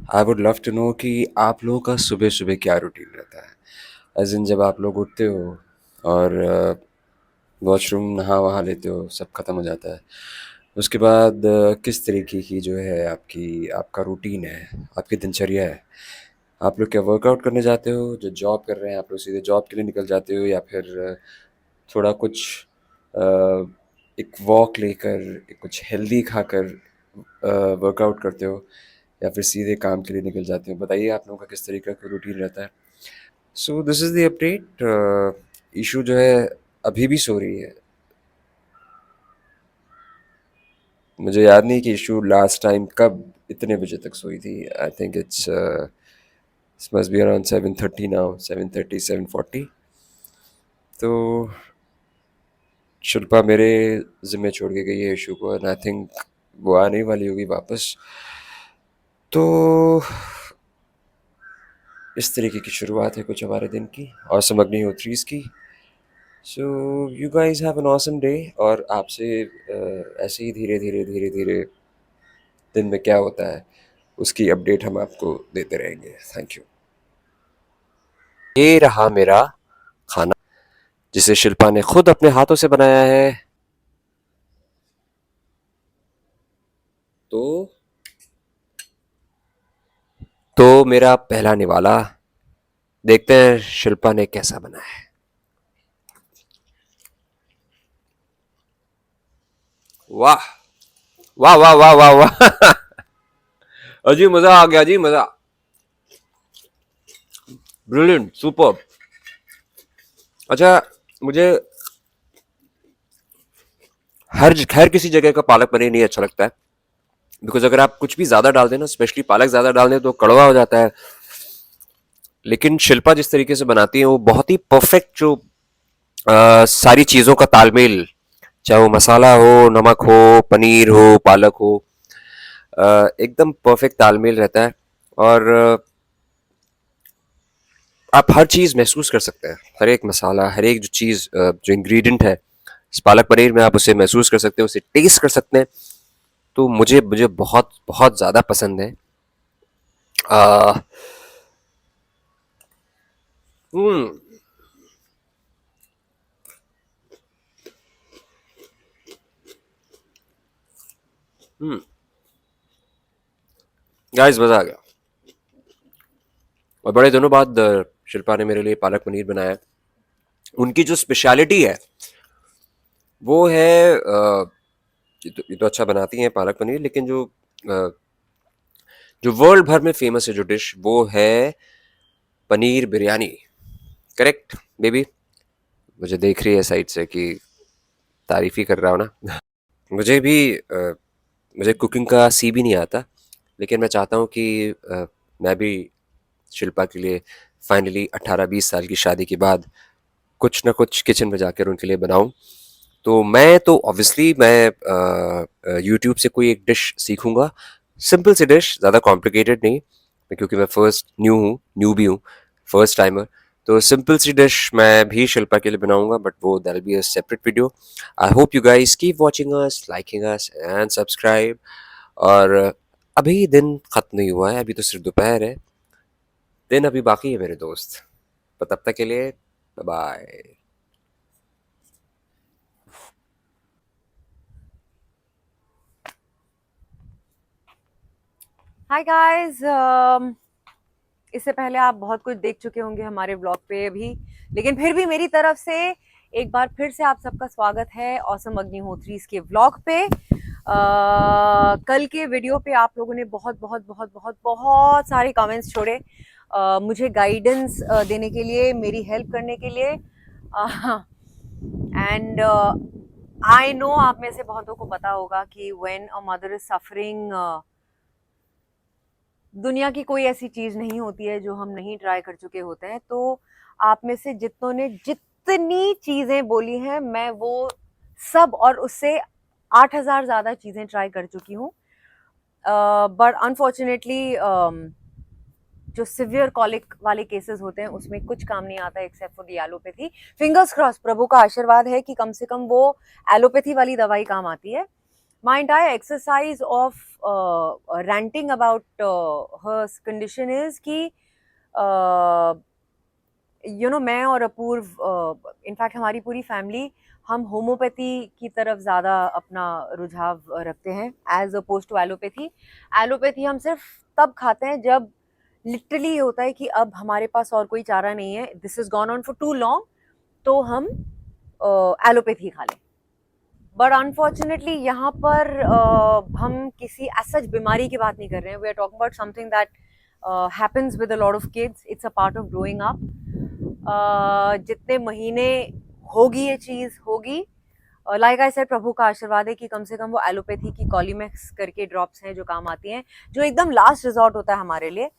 I would love to know कि आप लोगों का सुबह सुबह क्या रूटीन रहता है। एज इन जब आप लोग उठते हो और वॉशरूम नहा वहा लेते हो, सब खत्म हो जाता है। उसके बाद किस तरीके की जो है आपकी आपका रूटीन है, आपकी दिनचर्या है। आप लोग क्या वर्कआउट करने जाते हो? जो जॉब कर रहे हैं आप लोग सीधे जॉब के लिए निकल जाते हो, या फिर थोड़ा कुछ अ, एक वॉक लेकर, कुछ हेल्दी खाकर वर्कआउट करते हो, या फिर सीधे काम के लिए निकल जाते हो? बताइए आप लोगों का किस तरीके का रूटीन रहता है। So this is the update. Issue जो है अभी भी सो रही है। मुझे याद नहीं कि इशू लास्ट टाइम कब इतने बजे तक सोई थी। I think it's must be around 7:30 now, 7:30, 7:40। तो शिल्पा मेरे ज़िम्मे छोड़ के गई है इशू को, एंड आई थिंक वो आने वाली होगी वापस। तो इस तरीके की शुरुआत है कुछ हमारे दिन की, ऑसम अग्निहोत्रीज़ की। So you guys have an awesome day. और आपसे ऐसे ही धीरे धीरे धीरे धीरे दिन में क्या होता है उसकी अपडेट हम आपको देते रहेंगे। Thank you. ये रहा मेरा खाना, जिसे शिल्पा ने खुद अपने हाथों से बनाया है। तो मेरा पहला निवाला, देखते हैं शिल्पा ने कैसा बनाया है। वाह वाह वाह वाह वाह वाह अजी मजा आ गया जी, मजा। Brilliant, super. अच्छा, मुझे हर किसी जगह का पालक पनीर नहीं अच्छा लगता है, बिकॉज अगर आप कुछ भी ज्यादा डाल दें ना, स्पेशली पालक ज्यादा डाल दें, तो कड़वा हो जाता है। लेकिन शिल्पा जिस तरीके से बनाती है वो बहुत ही परफेक्ट, जो सारी चीजों का तालमेल, चाहे वो मसाला हो, नमक हो, पनीर हो, पालक हो, एकदम परफेक्ट तालमेल रहता है। और आप हर चीज महसूस कर सकते हैं, हर एक मसाला, हर एक जो चीज, जो इंग्रेडिएंट है इस पालक पनीर में, आप उसे महसूस कर सकते हैं, उसे टेस्ट कर सकते हैं। तो मुझे मुझे बहुत बहुत ज्यादा पसंद है। आ, हम्म हम्म गाइस, मजा आ गया। और बड़े दिनों बाद शिल्पा ने मेरे लिए पालक पनीर बनाया है। उनकी जो स्पेशलिटी है वो है, ये तो अच्छा बनाती हैं पालक पनीर, लेकिन अ, जो वर्ल्ड भर में फेमस है जो डिश, वो है पनीर बिरयानी। Correct baby? मुझे देख रही है साइड से कि तारीफ ही कर रहा हूँ ना। मुझे भी मुझे कुकिंग का सी भी नहीं आता, लेकिन मैं चाहता हूँ कि मैं भी शिल्पा के लिए फाइनली 18-20 साल की शादी के बाद कुछ ना कुछ किचन में जाकर उनके लिए बनाऊं। तो मैं तो ऑब्वियसली मैं यूट्यूब से कोई एक डिश सीखूंगा, सिंपल सी डिश, ज़्यादा कॉम्प्लिकेटेड नहीं, क्योंकि मैं फर्स्ट न्यू भी हूँ, फर्स्ट टाइमर। तो सिंपल सी डिश मैं भी शिल्पा के लिए बनाऊंगा, बट वो that be a separate video. I hope you guys keep watching us, liking us and subscribe. और अभी दिन खत्म नहीं हुआ है, अभी तो सिर्फ दोपहर है, दिन अभी बाकी है मेरे दोस्त। पर तब तक के लिए बाय बाय। Hi guys. इससे पहले आप बहुत कुछ देख चुके होंगे हमारे ब्लॉग पे अभी, लेकिन फिर भी मेरी तरफ से एक बार फिर से आप सबका स्वागत है ऑसम अग्निहोत्रीज के ब्लॉग पे। कल के वीडियो पे आप लोगों ने बहुत बहुत बहुत बहुत बहुत सारे कमेंट्स छोड़े, मुझे गाइडेंस देने के लिए, मेरी हेल्प करने के लिए। एंड आई नो आप में से बहुतों को पता होगा कि when a mother is suffering, दुनिया की कोई ऐसी चीज नहीं होती है जो हम नहीं ट्राई कर चुके होते हैं। तो आप में से जितनों ने जितनी चीजें बोली हैं, मैं वो सब और उससे 8,000 ज्यादा चीजें ट्राई कर चुकी हूँ। बट अनफॉर्चुनेटली जो सिवियर कॉलिक वाले केसेस होते हैं उसमें कुछ काम नहीं आता except for the allopathy. Fingers cross, प्रभु का आशीर्वाद है कि कम से कम वो एलोपैथी वाली दवाई काम आती है। my entire exercise of ranting about her condition is कि मैं और अपूर्व, इनफैक्ट हमारी पूरी फैमिली, हम होम्योपैथी की तरफ ज़्यादा अपना रुझाव रखते हैं as oppose to allopathy. Allopathy हम सिर्फ तब खाते हैं जब लिटरली ये होता है कि अब हमारे पास और कोई चारा नहीं है, this is gone on for too long, तो हम एलोपैथी खा लें। बट अनफॉर्चुनेटली यहाँ पर हम किसी सच बीमारी की बात नहीं कर रहे हैं। We are talking about something that happens with a lot of kids, it's a part of growing up. जितने महीने होगी ये चीज़ होगी, लाइक आई सेड, प्रभु का आशीर्वाद है कि कम से कम वो एलोपैथी की कॉलीमैक्स करके ड्रॉप्स हैं जो काम आती हैं, जो एकदम लास्ट रिजॉर्ट होता है हमारे लिए।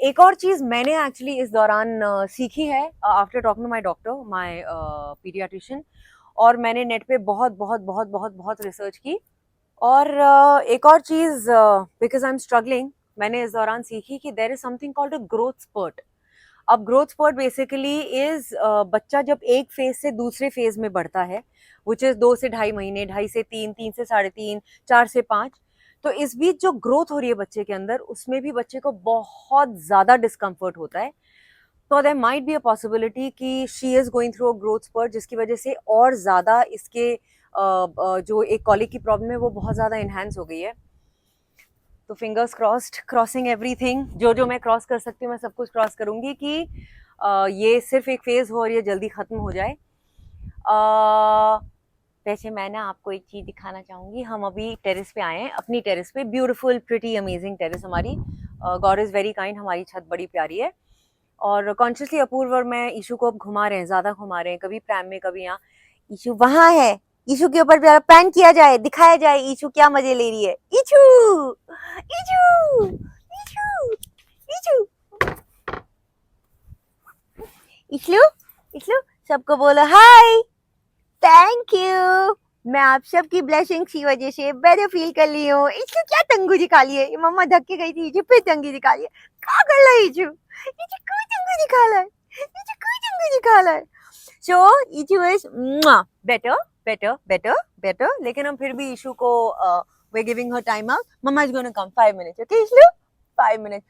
एक और चीज़ मैंने एक्चुअली इस दौरान सीखी है after talking to my doctor, my paediatrician, और मैंने नेट पे बहुत बहुत बहुत बहुत बहुत रिसर्च की। और एक और चीज़, बिकॉज आई एम स्ट्रगलिंग, मैंने इस दौरान सीखी कि there is something called a growth spurt. अब ग्रोथ स्पर्ट बेसिकली इज बच्चा जब एक फेज से दूसरे फेज में बढ़ता है, विच इज 2 से 2.5 महीने, 2.5 से 3, 3 से 3.5, 4 से 5, तो इस बीच जो ग्रोथ हो रही है बच्चे के अंदर, उसमें भी बच्चे को बहुत ज्यादा डिस्कम्फर्ट होता है। तो there might be a possibility कि she is going through a growth spurt, जिसकी वजह से और ज्यादा इसके जो एक कॉलिक की प्रॉब्लम है वो बहुत ज्यादा इनहेंस हो गई है। तो फिंगर्स क्रॉस्ड, क्रॉसिंग एवरीथिंग, जो मैं क्रॉस कर सकती हूँ मैं सब कुछ क्रॉस करूंगी कि ये सिर्फ एक फेज हो और ये जल्दी खत्म हो जाए। वैसे मैं ना आपको एक चीज दिखाना चाहूंगी। हम अभी टेरेस पे आए हैं, अपनी टेरेस पे, ब्यूटीफुल प्रिटी अमेजिंग टेरेस हमारी, गॉड इज वेरी काइंड, हमारी छत बड़ी प्यारी है। और कॉन्शियसली अपूर्व और मैं ईशु को अब घुमा रहे हैं, ज्यादा घुमा रहे हैं, कभी प्रैम में कभी यहाँ। ईशु वहां है, ईशु के ऊपर प्यारा पैन किया जाए, दिखाया जाए ईशु क्या मजे ले रही है। ईशु, ईशु, ईशु, ईशु, ईशु, ईशु, सबको बोलो हाय, थैंक यू। मैं आप सबकी ब्लेसिंग्स की वजह से बेटर फील कर ली हूँ। ईशु क्या टंगू दिखा ली है, मम्मा धक्के गई थी, ईशु फिर टंगी दिखा ली है। क्या कर रहा है ईशु? ईशु कोई टंगू दिखा रहा है, ईशु कोई टंगू दिखा रहा है। So Ishu is better, better, better, better, लेकिन हम फिर भी ईशु को we giving her time out. Mamma is gonna come 5 minutes, okay Ishu, 5 minutes.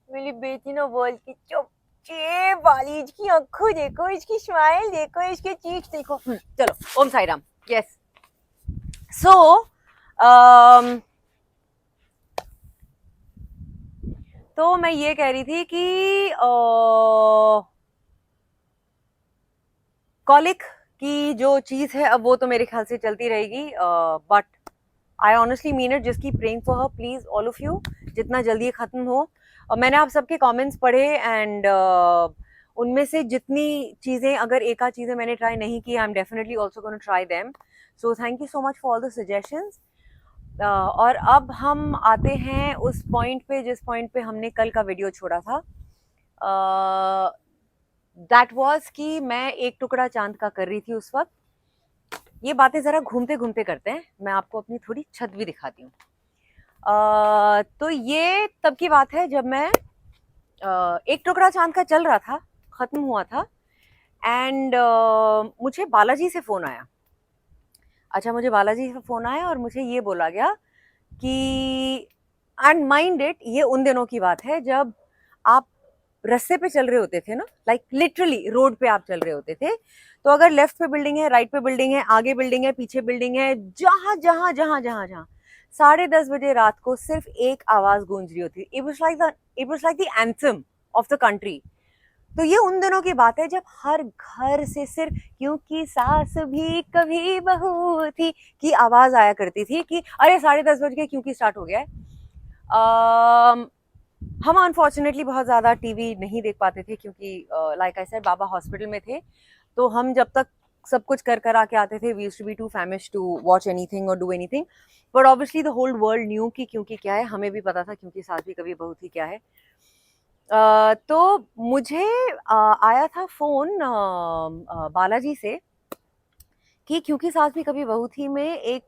मेरी बेटी ना बोल की चुप ये वाली, इसकी आंखों देखो, इसकी स्माइल देखो, इसके चीख देखो। चलो ओम साई राम। यस, सो तो मैं ये कह रही थी कि कॉलिक की जो चीज है अब वो तो मेरे ख्याल से चलती रहेगी, but I honestly mean it, just keep praying for her please all of you, जितना जल्दी खत्म हो। और मैंने आप सबके कमेंट्स पढ़े एंड उनमें से जितनी चीजें, अगर एक आध चीजें मैंने ट्राई नहीं की, I am definitely also gonna try them. So thank you so much for all the suggestions. और अब हम आते हैं उस पॉइंट पे जिस पॉइंट पे हमने कल का वीडियो छोड़ा था। दैट वाज कि मैं एक टुकड़ा चांद का कर रही थी उस वक्त। ये बातें जरा घूमते घूमते करते हैं, मैं आपको अपनी थोड़ी छत भी दिखाती हूँ। तो ये तब की बात है जब मैं एक टुकड़ा चांद का चल रहा था, खत्म हुआ था, एंड मुझे बालाजी से फोन आया। अच्छा, मुझे बालाजी से फोन आया और मुझे ये बोला गया कि, एंड माइंड इट, ये उन दिनों की बात है जब आप रास्ते पे चल रहे होते थे ना, लाइक लिटरली रोड पे आप चल रहे होते थे, तो अगर लेफ्ट पे बिल्डिंग है, राइट पे बिल्डिंग है, आगे बिल्डिंग है, पीछे बिल्डिंग है, जहां जहां जहां जहां जहां 10:30 बजे रात को सिर्फ एक आवाज गूंज रही होती। It was like the anthem of the country. तो ये उन दिनों की बात है जब हर घर से सिर्फ क्योंकि सास भी कभी बहू थी की आवाज आया करती थी कि अरे 10:30 बज गए, क्योंकि स्टार्ट हो गया है। हम अनफॉर्चुनेटली बहुत ज़्यादा टीवी नहीं देख पाते थे क्योंकि like I said Baba hospital में थे, तो हम जब तक सब कुछ कर आके आते थे, we used to be too famish to watch anything और do anything. But obviously the whole world knew कि क्योंकि क्या है, हमें भी पता था क्योंकि सास भी कभी बहू थी क्या है। तो मुझे आया था फोन बालाजी से कि क्योंकि सास भी कभी बहू थी में एक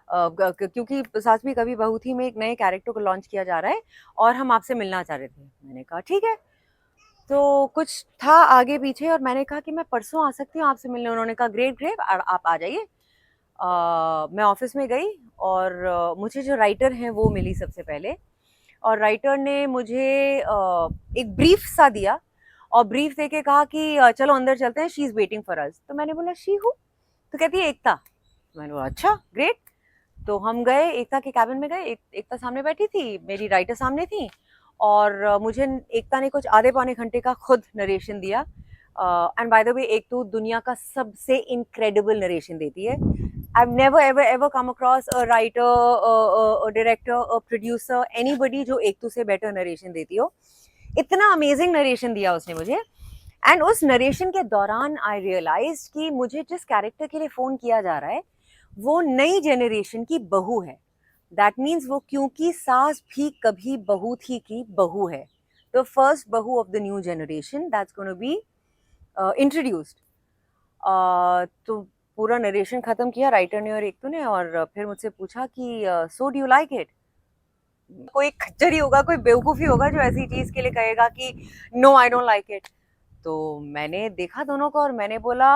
क्योंकि सास भी कभी बहू थी में एक नए कैरेक्टर को लॉन्च किया जा रहा है और हम आपसे मिलना चाह रहे थे। मैंने कहा ठीक है, तो कुछ था आगे पीछे और मैंने कहा कि मैं परसों आ सकती हूँ आपसे मिलने। उन्होंने कहा ग्रेट ग्रेट, आप आ जाइए। मैं ऑफिस में गई और मुझे जो राइटर हैं वो मिली सबसे पहले, और राइटर ने मुझे एक ब्रीफ सा दिया और ब्रीफ देके कहा कि चलो अंदर चलते हैं, she is waiting for us. तो मैंने बोला शी हूँ? तो कहती है एकता। तो मैंने बोला अच्छा ग्रेट। तो हम गए एकता के कैबिन में गए, एकता सामने बैठी थी, मेरी राइटर सामने थी, और मुझे एकता ने कुछ आधे पौने घंटे का खुद नरेशन दिया। एंड बाय द वे एक तो दुनिया का सबसे इनक्रेडिबल नरेशन देती है। I've never ever come across a writer, a director, a producer, anybody जो एक से बेटर नरेशन देती हो। इतना अमेजिंग नरेशन दिया उसने मुझे। एंड उस नरेशन के दौरान आई रियलाइज कि मुझे जिस कैरेक्टर के लिए फोन किया जा रहा है वो नई जनरेशन की बहू है। दैट मीन्स वो क्योंकि सास भी कभी बहू थी की बहू है, द फर्स्ट बहू of the new generation that's gonna be introduced. तो पूरा नरेशन खत्म किया राइटर ने और एकतू ने, और फिर मुझसे पूछा कि so do you like it. कोई खच्चर ही होगा, कोई बेवकूफ ही होगा जो ऐसी चीज के लिए कहेगा कि no I don't like it. तो मैंने देखा दोनों को और मैंने बोला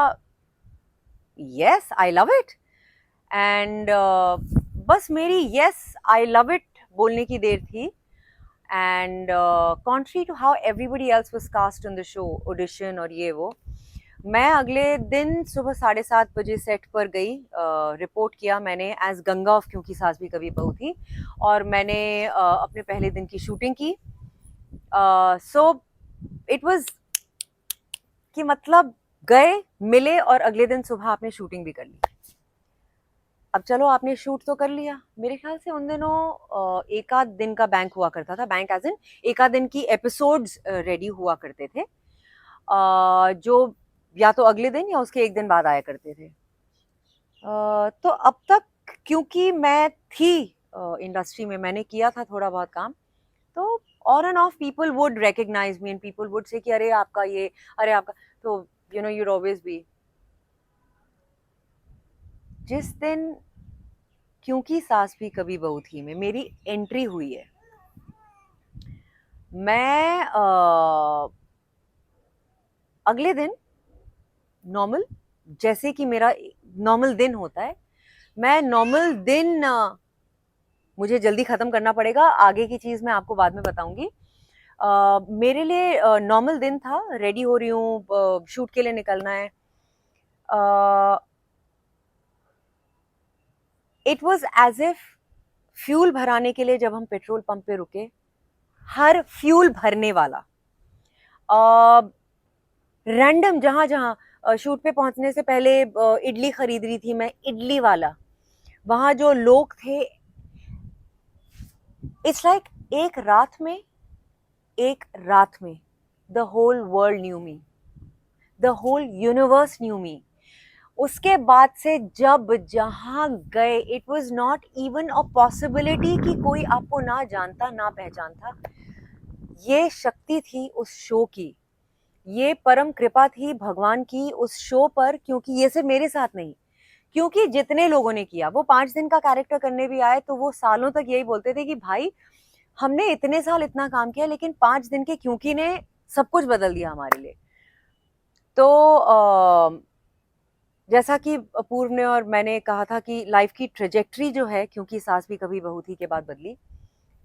yes I love it. And बस मेरी यस आई लव इट बोलने की देर थी। And contrary to how everybody else was cast on the show, audition और ये वो, मैं अगले दिन सुबह 7:30 बजे सेट पर गई। रिपोर्ट किया मैंने एज गंगा ऑफ क्योंकि सास भी कभी बहू थी, और मैंने अपने पहले दिन की शूटिंग की। सो इट वाज कि मतलब गए मिले और अगले दिन सुबह आपने शूटिंग भी कर ली। अब चलो आपने शूट तो कर लिया, मेरे ख्याल से उन दिनों एक आध दिन का बैंक हुआ करता था, बैंक एज इन एक आध दिन की एपिसोड्स रेडी हुआ करते थे, जो या तो अगले दिन या उसके एक दिन बाद आया करते थे। तो अब तक क्योंकि मैं थी इंडस्ट्री में, मैंने किया था थोड़ा बहुत काम, तो on and off people would recognise me and people would say कि अरे आपका ये, अरे आपका, तो you know you'd always be. जिस दिन क्योंकि सास भी कभी बहू थी में मेरी एंट्री हुई है, मैं अगले दिन नॉर्मल, जैसे कि मेरा नॉर्मल दिन होता है, मैं नॉर्मल दिन मुझे जल्दी खत्म करना पड़ेगा, आगे की चीज मैं आपको बाद में बताऊंगी। मेरे लिए नॉर्मल दिन था, रेडी हो रही हूँ, शूट के लिए निकलना है। It was as if fuel भराने के लिए जब हम पेट्रोल पंप पे रुके, हर फ्यूल भरने वाला रैंडम, जहां जहां शूट पे पहुंचने से पहले इडली खरीद रही थी मैं, इडली वाला, वहां जो लोग थे, इट्स लाइक एक रात में the whole world knew me, the whole universe knew me. उसके बाद से जब जहां गए, it was not even a possibility कि कोई आपको ना जानता ना पहचानता। ये शक्ति थी उस शो की, ये परम कृपा थी भगवान की उस शो पर, क्योंकि ये सिर्फ मेरे साथ नहीं, क्योंकि जितने लोगों ने किया, वो 5 दिन का कैरेक्टर करने भी आए तो वो सालों तक यही बोलते थे कि भाई हमने इतने साल इतना काम किया, लेकिन 5 दिन के क्योंकि ने सब कुछ बदल दिया हमारे लिए। तो जैसा कि पूर्व ने और मैंने कहा था कि लाइफ की ट्रेजेक्ट्री जो है क्योंकि सास भी कभी बहू थी के बाद बदली।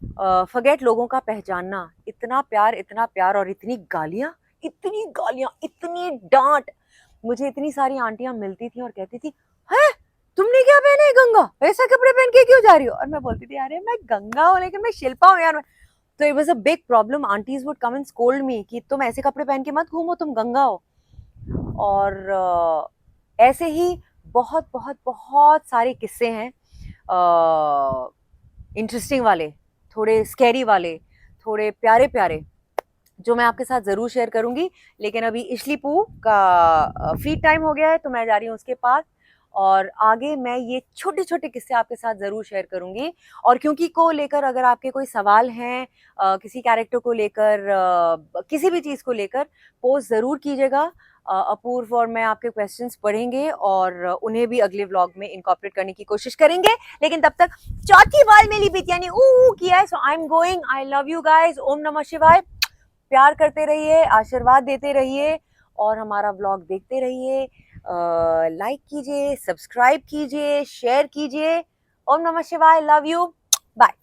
फॉरगेट लोगों का पहचानना, इतना प्यार और इतनी गालियां, इतनी डांट। मुझे इतनी सारी आंटियां मिलती थी और कहती थी है तुमने क्या पहना है गंगा, ऐसा कपड़े पहन के क्यों जा रही हो? और मैं बोलती थी अरे मैं गंगा हूँ लेकिन मैं शिल्पा हूँ यार। तो it was a big problem, aunties would come and scold मी कि तुम ऐसे कपड़े पहन के मत घूमो, तुम गंगा हो। और ऐसे ही बहुत बहुत बहुत सारे किस्से हैं, इंटरेस्टिंग वाले, थोड़े स्कैरी वाले, थोड़े प्यारे प्यारे, जो मैं आपके साथ ज़रूर शेयर करूंगी। लेकिन अभी इशली पू का फ्री टाइम हो गया है तो मैं जा रही हूँ उसके पास, और आगे मैं ये छोटे छोटे किस्से आपके साथ ज़रूर शेयर करूंगी। और क्योंकि को लेकर अगर आपके कोई सवाल हैं, किसी कैरेक्टर को लेकर, किसी भी चीज़ को लेकर, पोस्ट ज़रूर कीजिएगा। अपूर्व और मैं आपके क्वेश्चंस पढ़ेंगे और उन्हें भी अगले व्लॉग में इनकॉर्पोरेट करने की कोशिश करेंगे। लेकिन तब तक चौथी बार मेरी बिटिया ने ऊ किया है, so I am going. I love you guys. ओम नमः शिवाय। प्यार करते रहिए, आशीर्वाद देते रहिए और हमारा व्लॉग देखते रहिए। लाइक कीजिए, सब्सक्राइब कीजिए, शेयर कीजिए। ओम नमः शिवाय, लव यू, बाय।